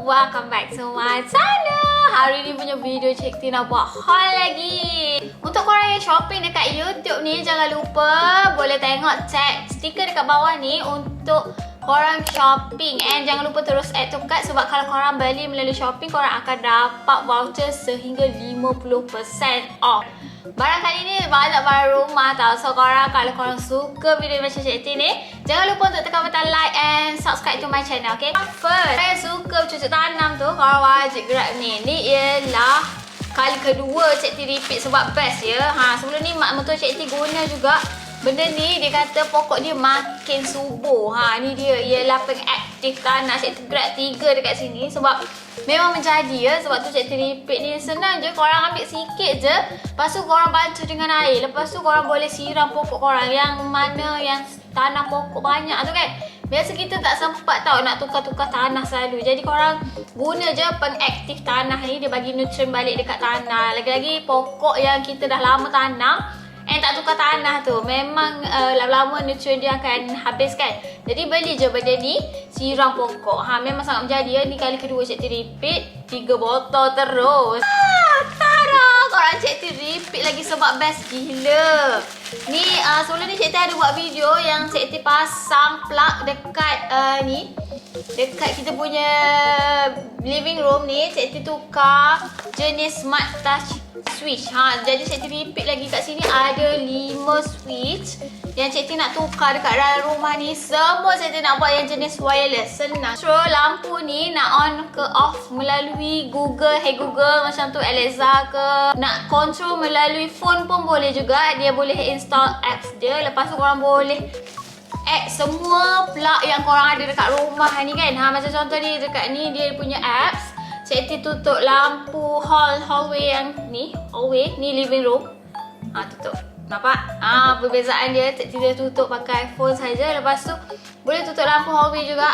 welcome back to my channel. Hari ni punya video Cik T nak buat haul lagi. Untuk korang yang shopping dekat YouTube ni, jangan lupa boleh tengok tag stiker dekat bawah ni untuk korang shopping. And jangan lupa terus add to cart sebab kalau korang beli melalui shopping, korang akan dapat voucher sehingga 50% off. Barang kali ni banyak barang rumah tau. So korang, kalau korang suka video macam Cik T ni, jangan lupa untuk tekan butang like and subscribe to my channel, okay? First, saya suka cucuk tanam tu, korang wajib grab ni. Ni ialah kali kedua Cik T repeat sebab best ya. Sebelum ni mak mentua Cik T guna juga benda ni. Dia kata pokok dia makin subur. Ni dia ialah pengaktif tanah. Cik T grab 3 dekat sini sebab memang menjadi ya. Sebab tu Cik T repeat ni senang je. Korang ambil sikit je, lepas tu korang bancuh dengan air. Lepas tu korang boleh siram pokok korang yang mana yang tanah pokok banyak tu kan. Biasa kita tak sempat tau nak tukar-tukar tanah selalu. Jadi korang guna je pengaktif tanah ni. Dia bagi nutrien balik dekat tanah. Lagi-lagi pokok yang kita dah lama tanam tak tukar tanah tu, memang lama-lama nutrien dia akan habis kan. Jadi beli je benda ni, siram pokok. Memang sangat menjadi ya. Ni kali kedua Cik T repeat 3 botol terus. Tara, korang Cik T repeat lagi sebab best gila. Ni sebelum ni Cik T ada buat video yang Cik T pasang plug dekat ni, dekat kita punya living room ni. Cik T tukar jenis smart touch switch. Jadi Cik T repeat lagi kat sini ada 5 switch yang Cik T nak tukar dekat dalam rumah ni. Semua Cik T nak buat yang jenis wireless. Senang. Control lampu ni nak on ke off melalui Google. Hey Google macam tu, Alexa ke. Nak control melalui phone pun boleh juga. Dia boleh install apps dia. Lepas tu korang boleh add semua plug yang korang ada dekat rumah ni kan. Macam contoh ni, dekat ni dia punya apps. Cik T tutup lampu hallway yang ni, hallway ni living room. Tutup. Nampak? Perbezaan dia. Cik T dia tutup pakai phone saja. Lepas tu boleh tutup lampu hallway juga.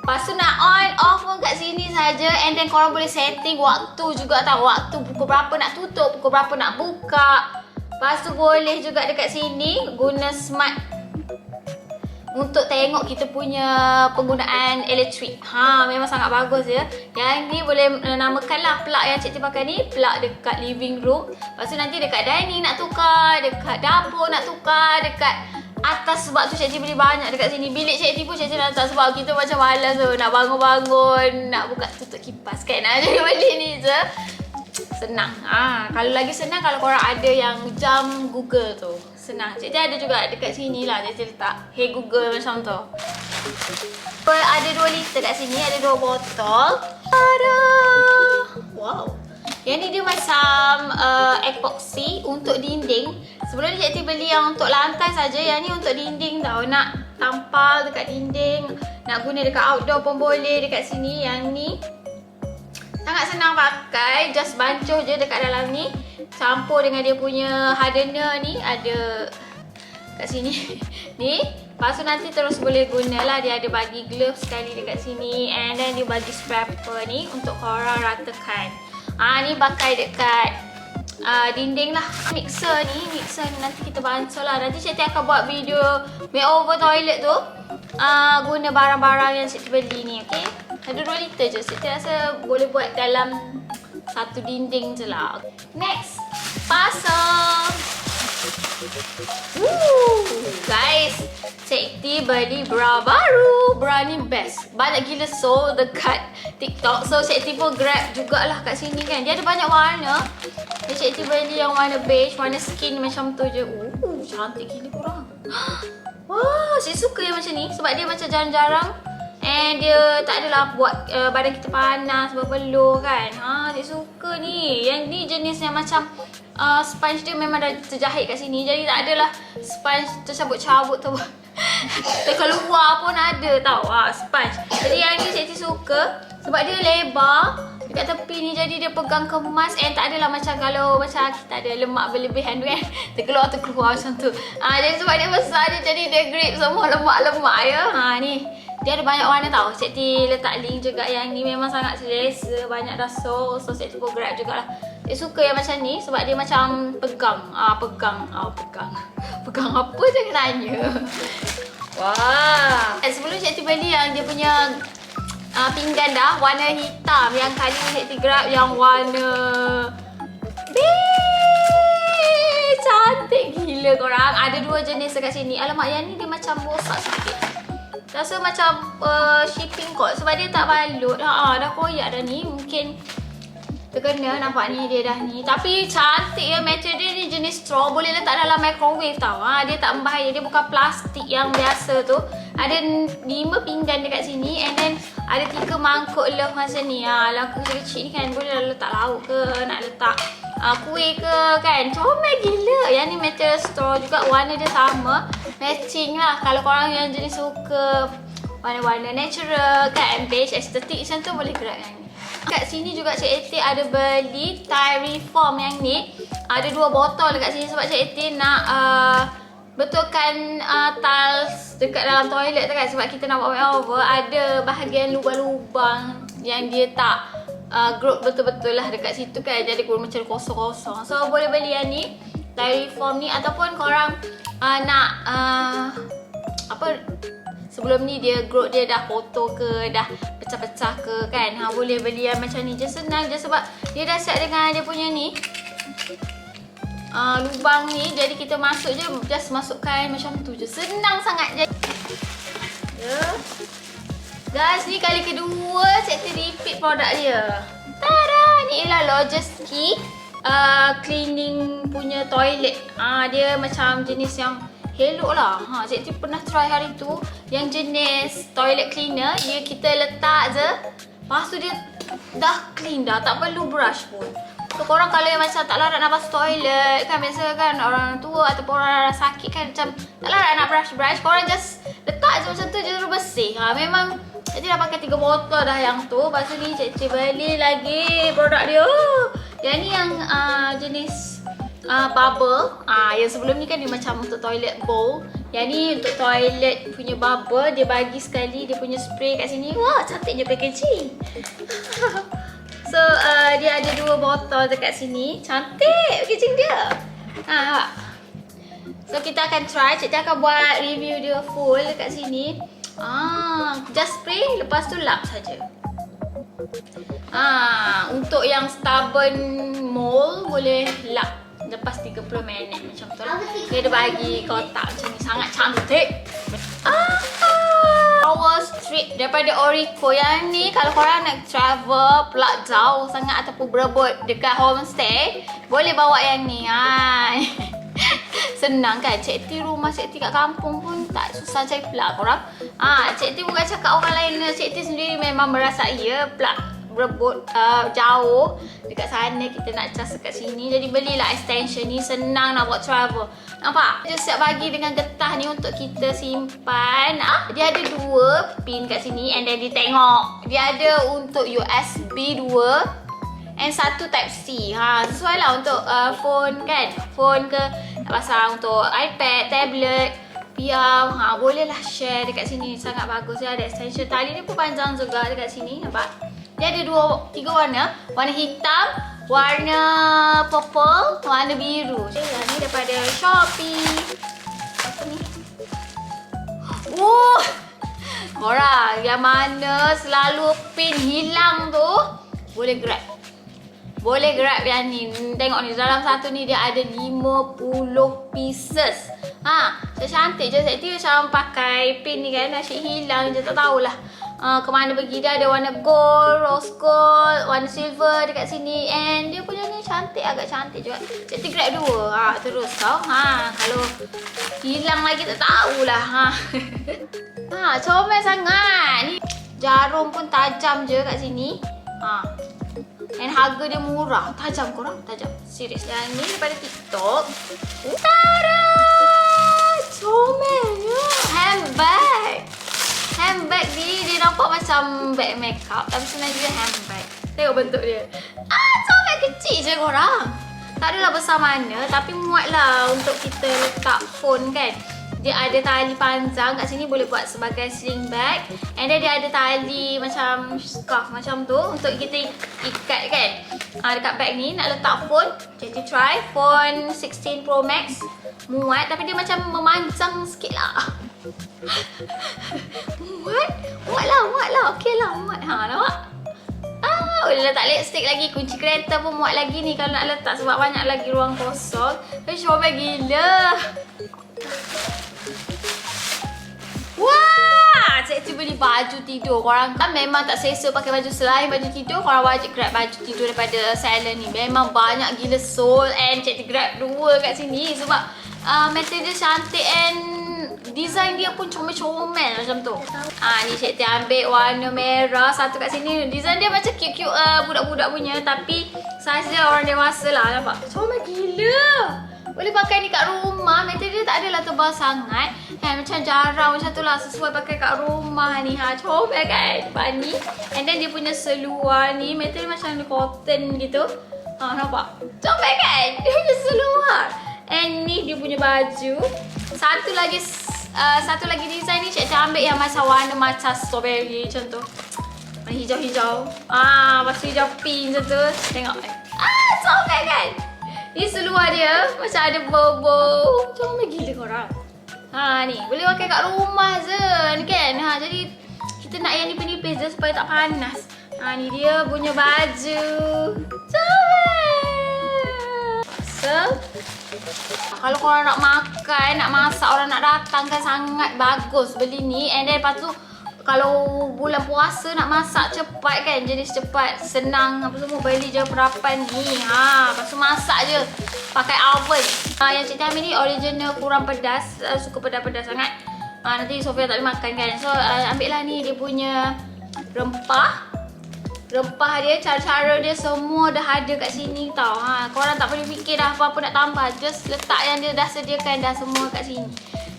Lepas tu nak on off pun kat sini saja. And then korang boleh setting waktu juga tau. Waktu pukul berapa nak tutup, pukul berapa nak buka. Lepas tu boleh juga dekat sini guna smart untuk tengok kita punya penggunaan elektrik. Memang sangat bagus ya. Yang ni boleh namakan lah plug yang Cik T pakai ni, plug dekat living room. Lepas tu nanti dekat dining nak tukar, dekat dapur nak tukar, dekat atas. Sebab tu Cik T beli banyak dekat sini. Bilik Cik T pun Cik T nak letak sebab kita macam malas tu nak bangun-bangun, nak buka tutup kipas kan. Jadi beli ni je. Senang. Kalau lagi senang kalau korang ada yang jam Google tu. Senang. Cik T ada juga dekat sini lah. Cik T letak Hey Google macam tu. Ada 2 liter kat sini. Ada 2 botol. Tada! Wow. Yang ni dia macam epoxy untuk dinding. Sebelum ni Cik T beli yang untuk lantai saja. Yang ni untuk dinding tau. Nak tampal dekat dinding, nak guna dekat outdoor pun boleh dekat sini. Yang ni sangat senang pakai, just bancuh je dekat dalam ni. Campur dengan dia punya hardener ni, ada kat sini. Ni, lepas tu nanti terus boleh guna lah. Dia ada bagi glove sekali dekat sini. And then dia bagi scraper ni untuk korang ratakan. Ni pakai dekat dinding lah. Mixer ni nanti kita bancuh lah. Nanti Cik T akan buat video makeover toilet tu, guna barang-barang yang Cik T beli ni, okay? Ada 2 liter je. Cik T rasa boleh buat dalam satu dinding je lah. Next, pasang. Guys, Cik T beli bra baru. Bra ni best. Banyak gila sold dekat TikTok. So Cik T pun grab jugalah kat sini kan. Dia ada banyak warna. Jadi Cik T beli yang warna beige, warna skin macam tu je. Cantik gila korang. Wah, Cik suka yang macam ni sebab dia macam jarang-jarang. And dia tak adalah buat badan kita panas, berpeluh kan. Cik suka ni. Yang ni jenis yang macam sponge dia memang dah terjahit kat sini. Jadi tak adalah sponge tercabut-cabut tu. Terkeluar pun ada tau sponge. Jadi yang ni Cik T suka sebab dia lebar dekat tepi ni. Jadi dia pegang kemas. And tak adalah macam kalau macam kita ada lemak berlebihan tu kan, terkeluar macam tu. Jadi sebab dia besar dia, jadi dia grip semua lemak-lemak ya. Ni dia ada banyak warna tau. Cik T letak link juga. Yang ni memang sangat selesa. Banyak dah sold. So Cik T pun grab jugalah. Cik suka yang macam ni sebab dia macam pegang. Pegang apa jangan tanya. Wah. Sebelum Cik T beli yang dia punya pinggan dah. Warna hitam. Yang kali ni Cik grab yang warna beige. Cantik gila korang. Ada 2 jenis dekat sini. Alamak, yang ni dia macam rosak sikit. Rasa macam shipping kot. Sebab dia tak balut. Dah koyak dah ni. Mungkin terkena, nampak ni dia dah ni. Tapi cantik ya, material dia ni jenis straw. Boleh letak dalam microwave tau. Dia tak membahaya. Dia bukan plastik yang biasa tu. Ada 5 pinggan dekat sini. And then ada 3 mangkuk love macam ni. Langkah kecil ni kan boleh letak lauk ke, nak letak kuih ke kan. Comel gila. Yang ni material straw juga. Warna dia sama. Matching lah. Kalau korang yang jenis suka warna-warna natural kan, beige, estetik macam tu, boleh gerak yang ni. Kat sini juga Cik Eti ada beli tile reform yang ni. Ada 2 botol dekat sini sebab Cik Eti nak betulkan tiles dekat dalam toilet tu kan. Sebab kita nak buat makeover, ada bahagian lubang-lubang yang dia tak group betul-betul lah dekat situ kan. Jadi kurang macam kosong-kosong. So boleh beli yang ni, tile reform ni. Ataupun korang nak sebelum ni dia growth dia dah kotor ke, dah pecah-pecah ke kan. Boleh beli yang macam ni je, senang je sebab dia dah set dengan dia punya ni lubang ni. Jadi kita masuk je, just masukkan macam tu je. Senang sangat je. Guys, ni kali kedua Cik T repeat produk dia. Tada! Ni ialah Logiski cleaning punya toilet. Dia macam jenis yang elok lah. Cik T pernah try hari tu yang jenis toilet cleaner. Dia kita letak je, lepas tu dia dah clean dah, tak perlu brush pun. So korang kalau yang macam tak larat nak basuh toilet kan, biasa kan orang tua ataupun orang sakit kan, macam tak larat nak brush, korang just letak je macam tu je, terus bersih. Memang Cik T dah pakai 3 botol dah yang tu. Lepas tu ni Cik T beli lagi produk dia. Yang ni yang jenis bubble. Yang sebelum ni kan dia macam untuk toilet bowl. Yang ni untuk toilet punya bubble. Dia bagi sekali dia punya spray kat sini. Wah, cantiknya packaging. So dia ada 2 botol dekat sini. Cantik packaging dia. So kita akan try. Cik T akan buat review dia full dekat sini. Just spray, lepas tu lap saja. Untuk yang stubborn mole boleh lap lepas 30 minit macam tu lah. Dia ada bagi kotak macam ni, sangat cantik. Power strip daripada Orico. Yang ni kalau korang nak travel pulak jauh sangat ataupun berebut dekat homestay, boleh bawa yang ni. Senang kan. Cik T rumah Cik T kat kampung pun tak susah cari plug korang. Cik T bukan cakap orang lain. Cik T sendiri memang merasai ya plug berebut jauh dekat sana, kita nak cas dekat sini. Jadi belilah extension ni, senang nak buat travel. Nampak? Dia siap bagi dengan getah ni untuk kita simpan. Dia ada 2 pin kat sini and then dia tengok. Dia ada untuk USB 2 and 1 type C. Sesuai lah untuk phone kan. Phone ke nak pasang untuk iPad, tablet, PR. Bolehlah share dekat sini. Sangat bagus. Dia ada extension. Tali ni pun panjang juga dekat sini. Nampak? Dia ada 3 warna. Warna hitam, warna purple, warna biru. Yang ni daripada Shopee. Apa ni? Korang yang mana selalu pin hilang tu, boleh grab. Boleh grab yang ni. Tengok ni, dalam satu ni dia ada 50 pieces. Cantik je. Saya macam pakai pin ni kan, asyik hilang je, tak tahulah kemana pergi. Dia ada warna gold, rose gold, warna silver dekat sini. And dia punya ni cantik, agak cantik juga. Cik T grab 2. Terus tau. Kalau hilang lagi tak tahulah. Comel sangat. Ni jarum pun tajam je kat sini. And harga dia murah. Tajam korang, tajam. Serius. Yang ni daripada TikTok. Tada! Comelnya. Handbag ni dia nampak macam bag makeup, tapi sebenarnya dia handbag. Tengok bentuk dia. Comel kecil je korang. Tak adalah besar mana, tapi muatlah untuk kita letak phone kan. Dia ada tali panjang kat sini, boleh buat sebagai sling bag. And then dia ada tali macam scarf macam tu untuk kita ikat kan. Dekat bag ni nak letak phone. Jadi try phone 16 Pro Max. Muat, tapi dia macam memanjang sikit lah. Muat lah. Okey lah, muat. Ha, nampak? Boleh letak lipstick lagi. Kunci kereta pun muat lagi ni kalau nak letak sebab banyak lagi ruang kosong. Tapi comel gila. Wah, cikgu beli baju tidur. Korang kan memang tak selesa pakai baju selain baju tidur. Korang wajib grab baju tidur daripada Salon ni. Memang banyak gila soul and cikgu grab dua kat sini sebab material dia cantik and design dia pun comel-comel macam tu. Ni cikgu ambil warna merah satu kat sini. Design dia macam cute-cute budak-budak punya tapi saiz dia orang dewasa lah. Nampak? Comel gila. Boleh pakai ni kat rumah. Material dia tak adalah tebal sangat. Macam jarang macam tu lah. Sesuai pakai kat rumah ni. Comel kan? Bunny. And then dia punya seluar ni. Material macam cotton gitu. Nampak? Comel kan? Dia punya seluar. And ni dia punya baju. Satu lagi design ni cikgu ambil yang macam warna macam strawberry macam tu. Warna hijau-hijau. Lepas tu hijau pink macam tu. Tengok. Comel kan? Ni seluar dia macam ada bow-bow. Comel gila korang. Ni boleh pakai kat rumah je ni kan. Jadi kita nak yang nipis-nipis je supaya tak panas. Ni dia punya baju. Comel. Kalau korang nak makan, nak masak, orang nak datang kan sangat bagus beli ni. And then lepas tu kalau bulan puasa nak masak cepat kan, jadi cepat, senang apa semua, beli je perapan ni. Lepas tu masak je pakai oven. Yang cikgu ambil ni original kurang pedas, suka pedas-pedas sangat. Nanti Sofia tak boleh makan kan. So ambil lah ni dia punya rempah. Rempah dia, cara-cara dia semua dah ada kat sini tau. Korang tak perlu fikir dah apa-apa nak tambah. Just letak yang dia dah sediakan dah semua kat sini.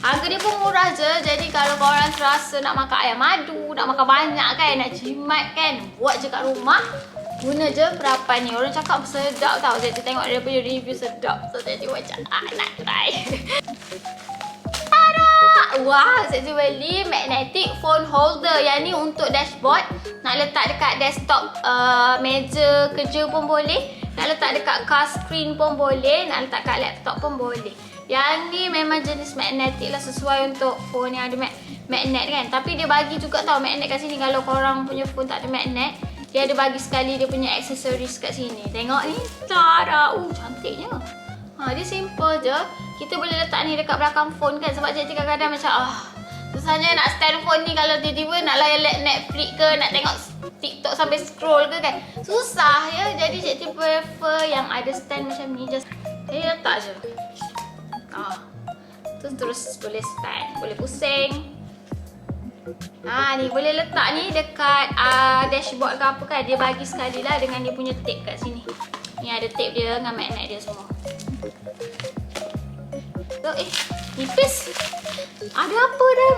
Harga dia pun murah je. Jadi kalau korang terasa nak makan ayam madu, nak makan banyak kan, nak jimat kan, buat je kat rumah. Guna je perapan ni. Orang cakap sedap tau. Saya tengok dia punya review sedap. So saya macam nak try. Wah, saya beli magnetic phone holder. Yang ni untuk dashboard. Nak letak dekat desktop meja kerja pun boleh. Nak letak dekat car screen pun boleh. Nak letak kat laptop pun boleh. Yang ni memang jenis magnetic lah, sesuai untuk phone yang ada magnet kan. Tapi dia bagi juga tau magnet kat sini. Kalau korang punya phone tak ada magnet, dia ada bagi sekali dia punya aksesoris kat sini. Tengok ni. Tada. Cantiknya. Dia simple je. Kita boleh letak ni dekat belakang phone kan. Sebab cikgu kadang-kadang macam susahnya nak stand phone ni kalau tiba-tiba nak layan Netflix ke, nak tengok TikTok sampai scroll ke kan. Susah ya. Jadi cikgu prefer yang ada stand macam ni. Just letak je. Terus boleh stand. Boleh pusing. Ni boleh letak ni dekat dashboard ke apa kan. Dia bagi sekali lah dengan dia punya tape kat sini. Ni ada tape dia dengan magnet dia semua. So, nipis. Ada apa dah?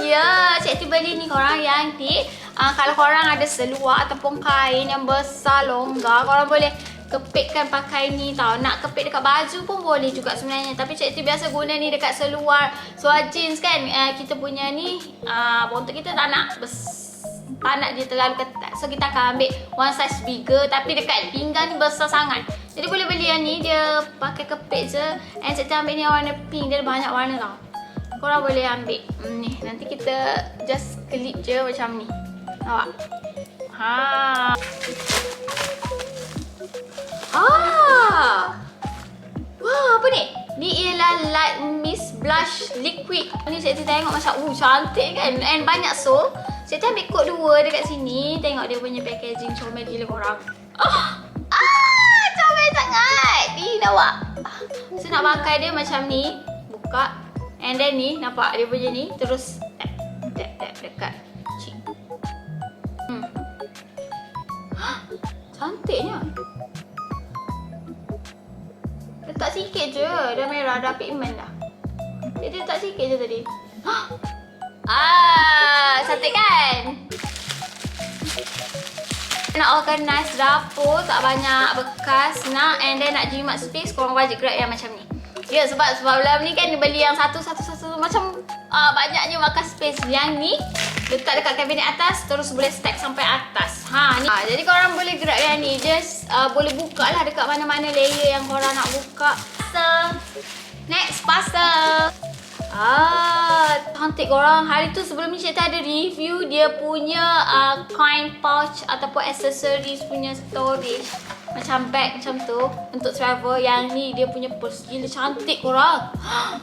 Ya, cikgu beli ni korang yang ni. Kalau korang ada seluar ataupun kain yang besar, longgar, korang boleh kepitkan pakai ni tau. Nak kepit dekat baju pun boleh juga sebenarnya. Tapi cikgu biasa guna ni dekat seluar jeans kan. Kita punya ni, bontot kita tak nak dia terlalu ketat. So kita akan ambil one size bigger. Tapi dekat pinggang ni besar sangat. Jadi boleh beli yang ni, dia pakai kepit je. And cikgu ambil ni yang warna pink, dia ada banyak warna tau. Korang boleh ambil ni. Nanti kita just clip je macam ni. Nampak? Wah, apa ni? Ni ialah Light Mist Blush Liquid. Ni cikgu tengok macam cantik kan. And banyak so. Cikgu ambil kod 2 dekat sini. Tengok dia punya packaging, comel gila korang. Comel sangat. Ni nampak. So nak pakai dia macam ni. Buka. And then ni nampak dia punya ni. Terus tap dekat cheek. Cantiknya. Letak sikit je. Dah merah, dah pigment dah. Dia letak sikit je tadi. Cantik kan? Nak organize dapur, tak banyak bekas nak, and then nak jimat space, korang wajib grab yang macam ni. Ya, sebab sebelum ni kan dia beli yang satu macam banyaknya makan space. Yang ni letak dekat kabinet atas, terus boleh stack sampai atas. Ni. Jadi korang boleh grab yang ni. Just boleh buka lah dekat mana-mana layer yang korang nak buka. Next, puzzle. Cantik korang. Hari tu sebelum ni Cikti ada review dia punya coin pouch ataupun accessories punya storage. Macam bag macam tu untuk travel. Yang ni dia punya purse. Gila cantik korang.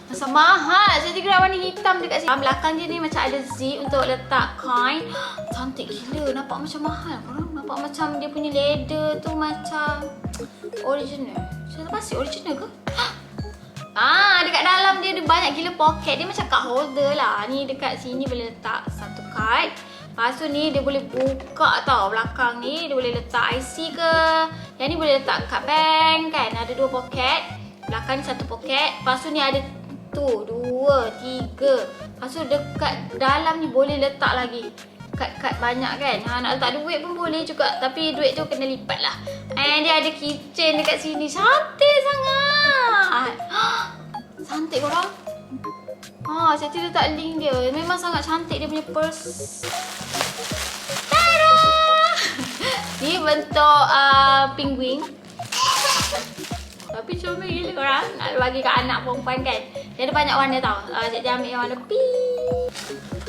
Masa mahal. Cikti grab warna hitam dekat sini. Belakang dia ni macam ada zip untuk letak coin. Cantik gila. Nampak macam mahal korang. Nampak macam dia punya leather tu macam original. Saya pasti original ke? Dekat dalam dia ada banyak gila poket. Dia macam card holder lah. Ni dekat sini boleh letak satu card. Lepas tu ni dia boleh buka tau. Belakang ni dia boleh letak IC ke. Yang ni boleh letak kad bank kan. Ada 2 poket. Belakang ni 1 poket. Lepas tu ni ada tu 2, 3. Lepas tu dekat dalam ni boleh letak lagi kad-kad banyak kan. Nak letak duit pun boleh juga. Tapi duit tu kena lipat lah. And dia ada keychain dekat sini. Cantik sangat. Cantik korang. Cikti letak link dia. Memang sangat cantik dia punya purse. Tada! Ni bentuk penguin. Tapi comel gila korang. Nak bagi kat anak perempuan kan. Dia ada banyak warna tau. Cikti ambil yang warna pink.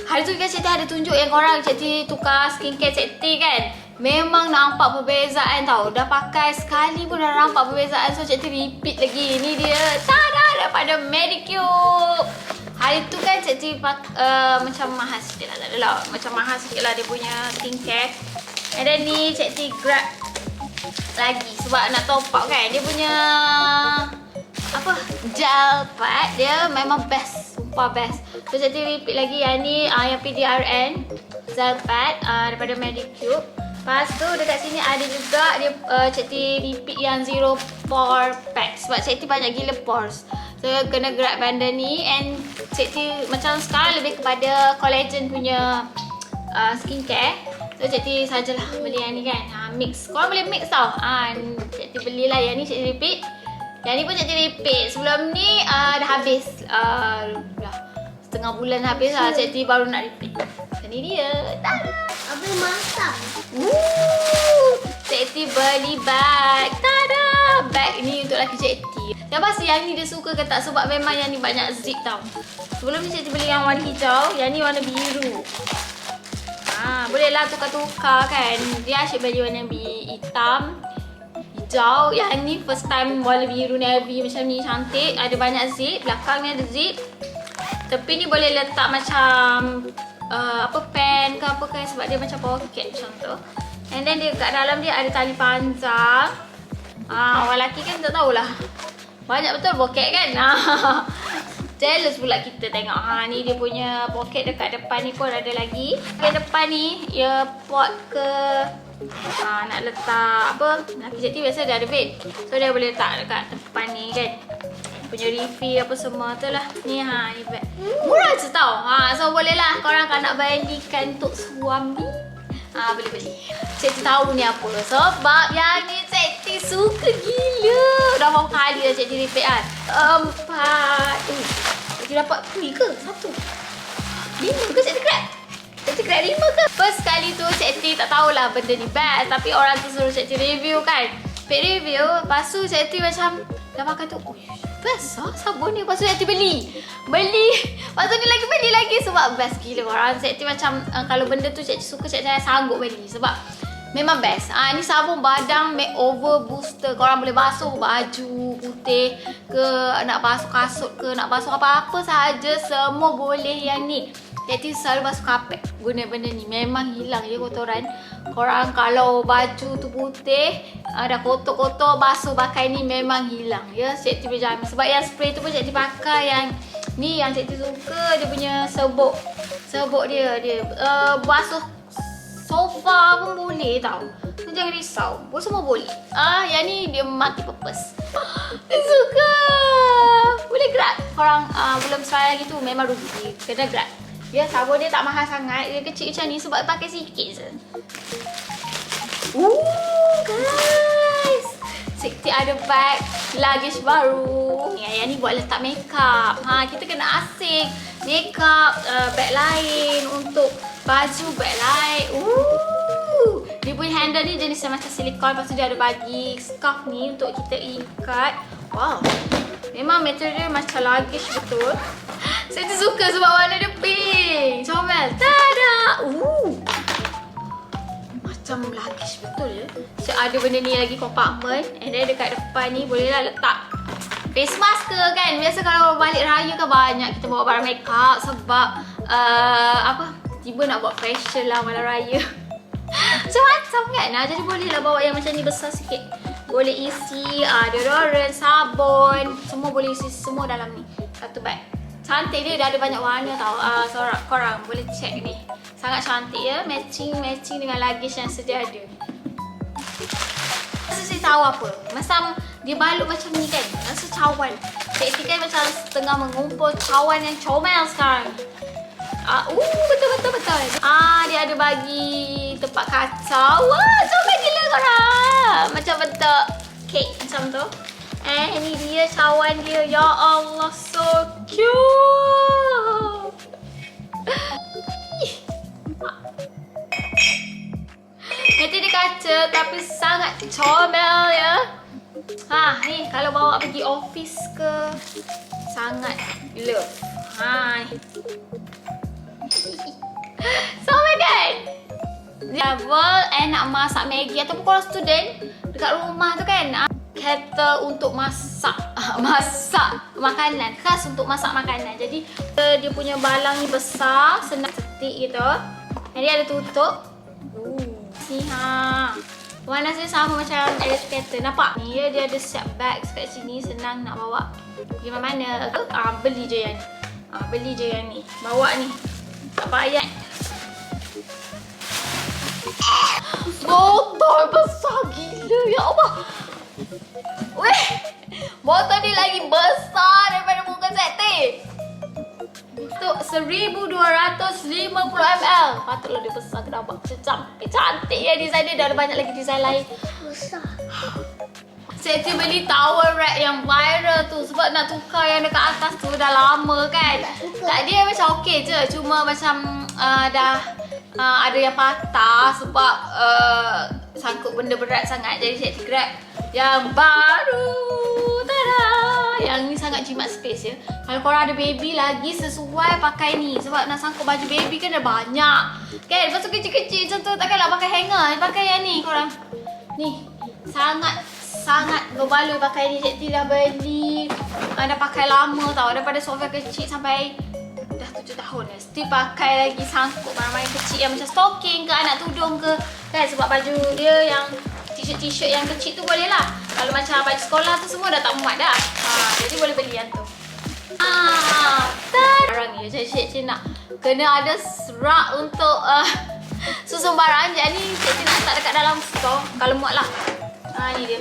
Hari tu kan Cikti ada tunjuk yang korang Cikti tukar skincare Cikti kan. Memang nampak perbezaan tau. Dah pakai sekali pun dah nampak perbezaan. So Cikti repeat lagi. Ni dia. Tada! Daripada Medicube. Hari tu kan Cikti macam mahal sikit lah. Tak adalah. Macam mahal sikit lah dia punya skincare. And then ni Cikti grab lagi. Sebab nak top up kan. Dia punya gel pad. Dia memang best. Sumpah best. So Cikti repeat lagi yang ni. Yang PDRN gel pad daripada Medicube. Lepas tu dekat sini ada juga dia Cikti repeat yang zero pore pack. Sebab Cikti banyak gila pores. So kena grab benda ni. And Cikti macam sekarang lebih kepada collagen punya skincare. So Cikti sajalah beli yang ni kan. Mix. Korang boleh mix tau. Cikti belilah yang ni Cikti repeat. Yang ni pun Cikti repeat. Sebelum ni dah habis. Dah setengah bulan habis lah. Cikti baru nak repeat. Ini dia. Tada! Habis masak. Cikti beli bag. Tada! Bag ni untuk laki Cikti. Yang pasti yang ni dia suka ke tak. Sebab memang yang ni banyak zip tau. Sebelum ni Cikti beli yang warna hijau. Yang ni warna biru. Bolehlah tukar-tukar kan. Dia asyik beli warna hitam, hijau. Yang ni first time warna biru navy macam ni cantik. Ada banyak zip. Belakang ni ada zip. Tepi ni boleh letak macam pen ke apa kan. Sebab dia macam pocket macam tu. And then dia kat dalam dia ada tali panjang. Orang lelaki kan tak tahulah. Banyak betul pocket kan. Jealous pula kita tengok. Ni dia punya pocket dekat depan ni pun ada lagi. Dekat depan ni earpod ke nak letak apa. Laki Cikti biasa dia ada vape. So dia boleh letak dekat depan ni kan. Punya refill apa semua tu lah. Ni ni bag. Murah je tau. So boleh lah korang kalau nak belikan untuk suami. Boleh beli. Cikti tahu ni apa. Sebab yang ni Cikti suka gila. Dah berapa kali dah Cikti repeat kan. 4. Cikti dapat 3 ke? 1. 5 ke Cikti grab? Cikti grab 5 ke? First kali tu Cikti tak tahulah benda ni best. Tapi orang tu suruh Cikti review kan. Paid review. Lepas tu Cikti macam dah pakai tu. Best sabun ni. Lepas tu Cikti beli. Lepas tu ni lagi beli lagi. Sebab best gila korang. Cikti macam kalau benda tu Cikti suka, Cikti sanggup beli. Sebab memang best. Ni sabun badan makeover booster. Korang boleh basuh baju putih ke, nak basuh kasut ke, nak basuh apa-apa sahaja. Semua boleh yang ni. Cikti selalu basuh kapet guna benda ni. Memang hilang je kotoran. Korang kalau baju tu putih, dah kotor-kotor, basuh pakai ni memang hilang. Ya, Cikti berjamin. Sebab yang spray tu pun Cikti pakai yang ni yang Cikti suka. Dia punya serbuk. Serbuk dia. Basuh sofa pun boleh tau. Jangan risau. Semua boleh. Yang ni dia multi purpose. Suka. Boleh grab. Korang belum try lagi tu memang rugi. Kena grab. Ya, sabun dia tak mahal sangat. Dia kecil macam ni sebab pakai sikit je. Guys. Cikti ada bag luggage baru. Yang ni buat letak makeup. Kita kena asing makeup, bag lain untuk baju, bag lain. Dia punya handle ni jenis macam silikon. Lepas tu dia ada bagi scarf ni untuk kita ikat. Wow. Memang material macam luggage betul. Saya suka sebab warna dia pink. Comel. Tada! Macam luggage betul ya. So ada benda ni lagi compartment. And then dekat depan ni bolehlah letak face mask ke kan. Biasa kalau balik raya kan banyak kita bawa barang makeup. Sebab tiba nak buat fashion lah malam raya. Macam-macam kan. Jadi bolehlah bawa yang macam ni besar sikit. Boleh isi deodorant, sabun. Semua boleh isi semua dalam ni. Satu bag. Cantik dia ada banyak warna tau. Korang boleh check ni. Sangat cantik ya. Matching dengan luggage yang sedia ada. Rasa saya tahu apa. Macam dia balut macam ni kan. Rasa cawan. Cik kan macam tengah mengumpul cawan yang comel sekarang. Betul. Dia ada bagi tempat kacau. Wah, comel gila korang. Macam bentuk kek macam tu. Ini dia cawan dia. Ya Allah, so cute. Nanti dia kaca tapi sangat comel ya. Ni kalau bawa pergi office ke sangat love. Sama kan? Travel and nak masak Maggi ataupun kalau student dekat rumah tu kan, kettle untuk masak makanan, khas untuk masak makanan. Jadi dia punya balang ni besar, senang setik gitu. Jadi ada tutup. Ni warna dia sama macam electric kettle. Nampak? Ni dia ada set bags kat sini, senang nak bawa pergi mana-mana. Beli je yang ni. Bawa ni. Tak payah. Botol besar gila, ya Allah. Weh, botol ni lagi besar daripada muka Sekti. Untuk 1250 ml. Patutlah dia besar, kenapa? Cantik ya design dia. Dah ada banyak lagi design lain. Besar. Sekti beli towel rack yang viral tu sebab nak tukar yang dekat atas tu dah lama kan. Tak, dia macam okey je. Cuma macam dah ada yang patah sebab sangkut benda berat sangat. Jadi Sekti grab yang baru. Tada! Yang ni sangat jimat space ya. Kalau korang ada baby lagi sesuai pakai ni. Sebab nak sangkut baju baby kan dah banyak. Kan? Lepas tu kecil-kecil macam tu takkanlah pakai hanger. Pakai yang ni korang. Ni. Sangat berbaloi pakai ni. Sekti dah beli. Dah pakai lama tau. Daripada Sofia kecil sampai dah 7 tahun dah. Still pakai lagi sangkut barang-barang kecil yang macam stocking ke, anak tudung ke. Kan? Sebab baju dia yang t-shirt yang kecil tu boleh lah. Kalau macam baju sekolah tu semua dah tak muat dah. Jadi boleh beli yang tu. Barang ni jadi Sekti nak kena ada serak untuk susun barang. Jadi Sekti nak letak dekat dalam store. Kalau muat lah. Ni dia.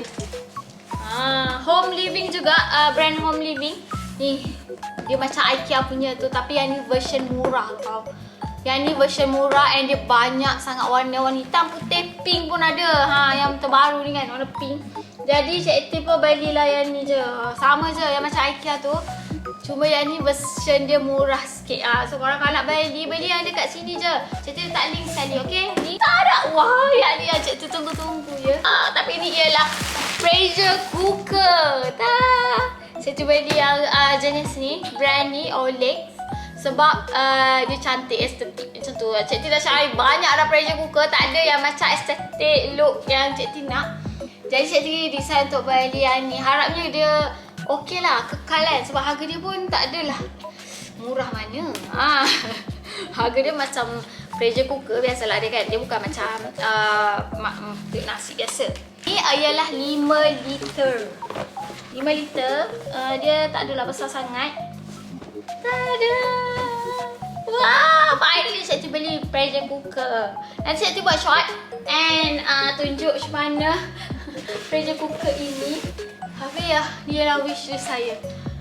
Home Living juga. Brand Home Living. Ni. Dia macam IKEA punya tu. Tapi yang ni version murah tau. Yang ni version murah and dia banyak sangat warna-warna hitam, putih, pink pun ada. Yang terbaru ni kan, warna pink. Jadi Sekti pun belilah yang ni je. Sama je yang macam IKEA tu. Cuma yang ni version dia murah sikit. So korang kalau nak beli yang dekat sini je. Sekti letak link sekali, okey? Ni tak ada. Wah, yang ni yang Sekti tunggu-tunggu ya. Tapi ni ialah pressure cooker. Sekti beli yang jenis ni, brand ni, Olex. Sebab dia cantik, estetik macam tu. Sekti dah cari banyak ada pressure cooker. Tak ada yang macam estetik look yang Sekti nak. Jadi Sekti design untuk beli yang ni. Harapnya dia okey lah, kekal kan. Sebab harga dia pun tak adalah murah mana. Harga dia macam pressure cooker biasalah dia kan. Dia bukan macam nasi biasa. Ni ialah 5 liter. 5 liter. Dia tak adalah besar sangat. Tada! Wah, finally Sekti beli pressure cooker. Nanti Sekti buat short and tunjuk macam mana pressure cooker ini. Tapi ya, dia lah wishlist saya.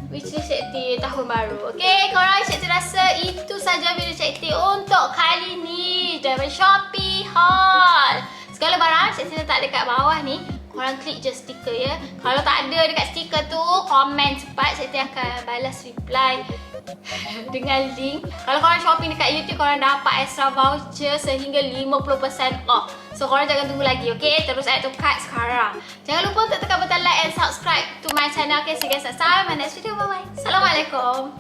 Wishlist Sekti tahun baru. Okay, korang, Sekti rasa itu saja video Sekti untuk kali ni dari Shopee Haul. Segala barang Sekti letak dekat bawah ni. Korang klik je stiker ya. Kalau tak ada dekat stiker tu, komen cepat. Sekti akan balas reply dengan link. Kalau korang shopping dekat YouTube, korang dapat extra voucher sehingga 50% off. So korang jangan tunggu lagi, okay? Terus add to cart sekarang. Jangan lupa untuk tekan butang like and subscribe to my channel. Okay, see you guys next time. My next video, bye bye. Assalamualaikum.